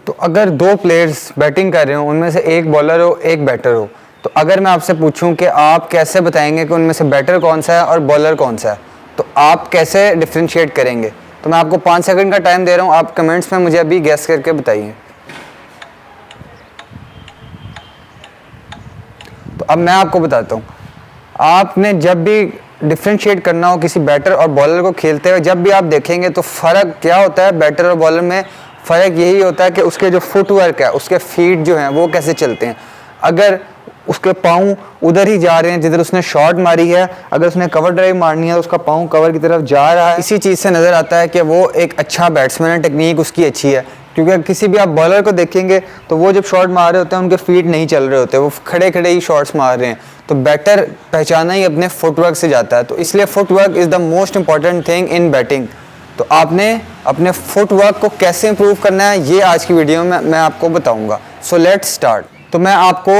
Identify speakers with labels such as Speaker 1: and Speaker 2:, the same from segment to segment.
Speaker 1: तो अगर दो प्लेयर्स बैटिंग कर रहे हो, उनमें से एक बॉलर हो एक बैटर हो, तो अगर मैं आपसे पूछूं कि आप कैसे बताएंगे कि उनमें से बैटर कौन सा है और बॉलर कौन सा है, तो आप कैसे डिफ्रेंशिएट करेंगे? तो मैं आपको 5 सेकंड का टाइम दे रहा हूं, आप कमेंट्स में मुझे अभी गैस करके बताइए। तो अब मैं आपको बताता हूँ, आपने जब भी डिफ्रेंशिएट करना हो किसी बैटर और बॉलर को खेलते हुए, जब भी आप देखेंगे तो फ़र्क क्या होता है बैटर और बॉलर में? फ़र्क यही होता है कि उसके जो फुटवर्क है, उसके फीट जो हैं वो कैसे चलते हैं। अगर उसके पाँव उधर ही जा रहे हैं जिधर उसने शॉट मारी है, अगर उसने कवर ड्राइव मारनी है उसका पाँव कवर की तरफ जा रहा है, इसी चीज़ से नज़र आता है कि वो एक अच्छा बैट्समैन है, टेक्निक उसकी अच्छी है। क्योंकि किसी भी आप बॉलर को देखेंगे तो वो जब शॉट मार रहे होते हैं उनके फीट नहीं चल रहे होते, वो खड़े खड़े ही शॉट्स मार रहे हैं। तो बैटर पहचाना ही अपने फुटवर्क से जाता है, तो इसलिए footwork is the most important thing in batting. तो आपने अपने फुटवर्क को कैसे इंप्रूव करना है ये आज की वीडियो में मैं आपको बताऊंगा। So let's start. तो मैं आपको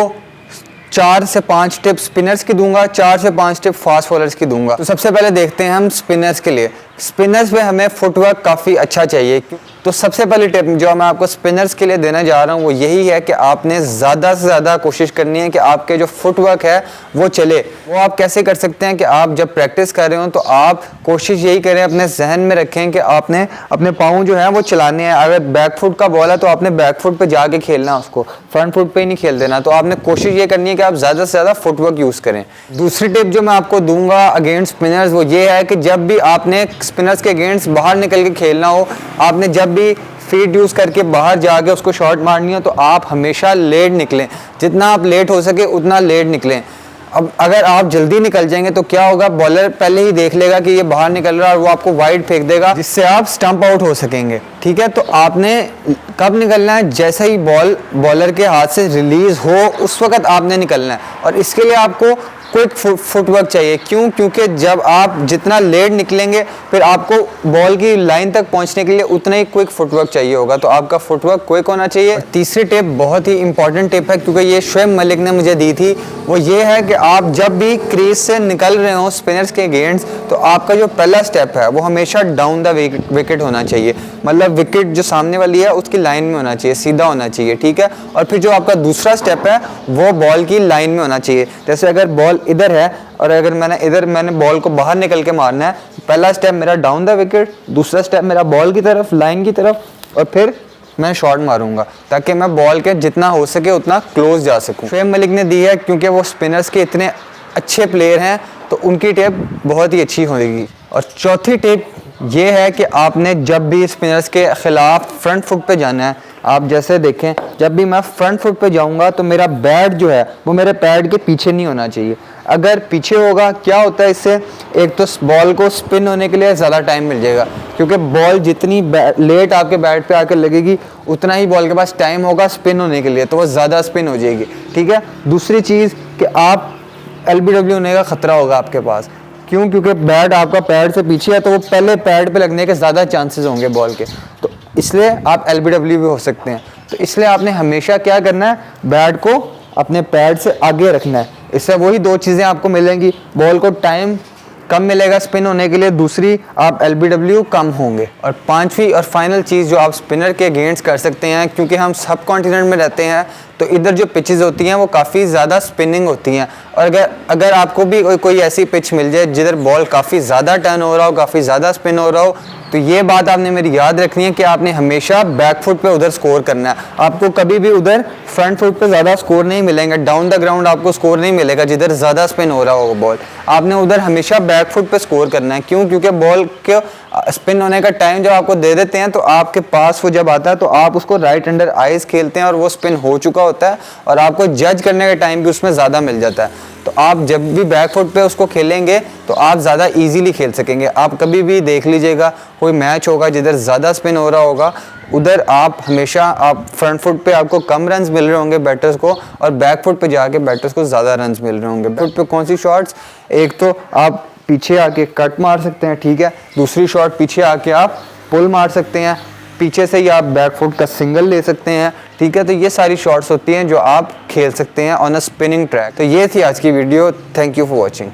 Speaker 1: 4 से 5 टिप्स स्पिनर्स की दूंगा, 4 से 5 टिप फास्ट बॉलर्स की दूंगा। तो सबसे पहले देखते हैं हम स्पिनर्स के लिए। स्पिनर्स में हमें फुटवर्क काफ़ी अच्छा चाहिए। तो सबसे पहली टिप जो मैं आपको स्पिनर्स के लिए देना जा रहा हूँ वो यही है कि आपने ज़्यादा से ज़्यादा कोशिश करनी है कि आपके जो फुटवर्क है वो चले। वो आप कैसे कर सकते हैं कि आप जब प्रैक्टिस कर रहे हो तो आप कोशिश यही करें, अपने जहन में रखें कि आपने अपने पाँव जो है वो चलाने हैं। अगर बैक फुट का बॉल है तो आपने बैक फुट पे जाके खेलना, उसको फ्रंट फुट पे ही नहीं खेल देना। तो आपने कोशिश ये करनी है कि आप ज़्यादा से ज़्यादा फुटवर्क यूज़ करें। दूसरी टिप जो मैं आपको दूंगा अगेंस्ट स्पिनर्स वो ये है कि जब भी आपने स्पिनर्स के अगेंस्ट बाहर निकल के खेलना हो, आपने जब भी फीट यूज़ करके बाहर जाके उसको शॉट मारनी हो तो आप हमेशा लेट निकलें। जितना आप लेट हो सके उतना लेट निकलें। अब अगर आप जल्दी निकल जाएंगे तो क्या होगा, बॉलर पहले ही देख लेगा कि ये बाहर निकल रहा है और वो आपको वाइड फेंक देगा जिससे आप स्टंप आउट हो सकेंगे। ठीक है, तो आपने कब निकलना है? जैसे ही बॉल बॉलर के हाथ से रिलीज हो उस वक्त आपने निकलना है। और इसके लिए आपको क्विक फुटवर्क चाहिए। क्यों? क्योंकि जब आप जितना लेट निकलेंगे फिर आपको बॉल की लाइन तक पहुंचने के लिए उतना ही क्विक फुटवर्क चाहिए होगा। तो आपका फुटवर्क क्विक होना चाहिए। तीसरी टिप बहुत ही इंपॉर्टेंट टिप है क्योंकि ये शोएब मलिक ने मुझे दी थी, वो ये है कि आप जब भी क्रीज से निकल रहे हो स्पिनर्स के अगेंस्ट तो आपका जो पहला स्टेप है वो हमेशा डाउन द विकेट होना चाहिए। मतलब विकेट जो सामने वाली है उसकी लाइन में होना चाहिए, सीधा होना चाहिए। ठीक है, और फिर जो आपका दूसरा स्टेप है वो बॉल की लाइन में होना चाहिए। जैसे अगर बॉल इधर है और अगर मैंने बॉल को बाहर निकल के मारना है, पहला स्टेप मेरा डाउन द विकेट, दूसरा स्टेप मेरा बॉल की तरफ, लाइन की तरफ, और फिर मैं शॉट मारूंगा ताकि मैं बॉल के जितना हो सके उतना क्लोज जा सकूं। शोएब मलिक ने दी है क्योंकि वो स्पिनर्स के इतने अच्छे प्लेयर हैं तो उनकी टिप बहुत ही अच्छी होगी। और चौथी टिप ये है कि आपने जब भी स्पिनर्स के खिलाफ फ्रंट फुट पे जाना है, आप जैसे देखें जब भी मैं फ्रंट फुट पे जाऊंगा तो मेरा बैट जो है वो मेरे पैड के पीछे नहीं होना चाहिए। अगर पीछे होगा क्या होता है, इससे एक तो बॉल को स्पिन होने के लिए ज़्यादा टाइम मिल जाएगा क्योंकि बॉल जितनी लेट आपके बैट पे आकर लगेगी उतना ही बॉल के पास टाइम होगा स्पिन होने के लिए, तो वो ज़्यादा स्पिन हो जाएगी। ठीक है, दूसरी चीज़ कि आप LBW होने का ख़तरा होगा आपके पास। क्यों? क्योंकि बैट आपका पैड से पीछे है तो वो पहले पैड पे लगने के ज़्यादा चांसेस होंगे बॉल के, तो इसलिए आप LBW भी हो सकते हैं। तो इसलिए आपने हमेशा क्या करना है, बैट को अपने पैड से आगे रखना है। इससे वही दो चीज़ें आपको मिलेंगी, बॉल को टाइम कम मिलेगा स्पिन होने के लिए, दूसरी आप LBW कम होंगे। और पांचवी और फाइनल चीज़ जो आप स्पिनर के अगेंस्ट कर सकते हैं, क्योंकि हम सब कॉन्टिनेंट में रहते हैं तो इधर जो पिचेस होती हैं वो काफ़ी ज़्यादा स्पिनिंग होती हैं। और अगर आपको भी कोई ऐसी पिच मिल जाए जिधर बॉल काफ़ी ज़्यादा टर्न हो रहा हो, काफ़ी ज़्यादा स्पिन हो रहा हो, तो ये बात आपने मेरी याद रखनी है कि आपने हमेशा बैक फुट पे उधर स्कोर करना है। आपको कभी भी उधर फ्रंट फुट पे ज़्यादा स्कोर नहीं मिलेंगे, डाउन द ग्राउंड आपको स्कोर नहीं मिलेगा जिधर ज़्यादा स्पिन हो रहा होगा बॉल। आपने उधर हमेशा बैक फुट पे स्कोर करना है। क्यों? क्योंकि बॉल के स्पिन होने का टाइम जब आपको दे देते हैं तो आपके पास वो जब आता है तो आप उसको राइट अंडर आइज खेलते हैं और वो स्पिन हो चुका होता है और आपको जज करने का टाइम भी उसमें ज़्यादा मिल जाता है। तो आप जब भी बैक फुट पे उसको खेलेंगे तो आप ज़्यादा इजीली खेल सकेंगे। आप कभी भी देख लीजिएगा कोई मैच होगा जिधर ज़्यादा स्पिन हो रहा होगा, उधर आप हमेशा आप फ्रंट फुट पे आपको कम रन्स मिल रहे होंगे बैटर्स को, और बैक फुट पे जाके बैटर्स को ज़्यादा रन्स मिल रहे होंगे। फुट पे कौन सी शॉट्स, एक तो आप पीछे आके कट मार सकते हैं, ठीक है, दूसरी शॉट पीछे आके आप पुल मार सकते हैं, पीछे से ही आप बैक फुट का सिंगल ले सकते हैं। ठीक है, तो ये सारी शॉट्स होती हैं जो आप खेल सकते हैं ऑन अ स्पिनिंग ट्रैक। तो ये थी आज की video, thank you for watching.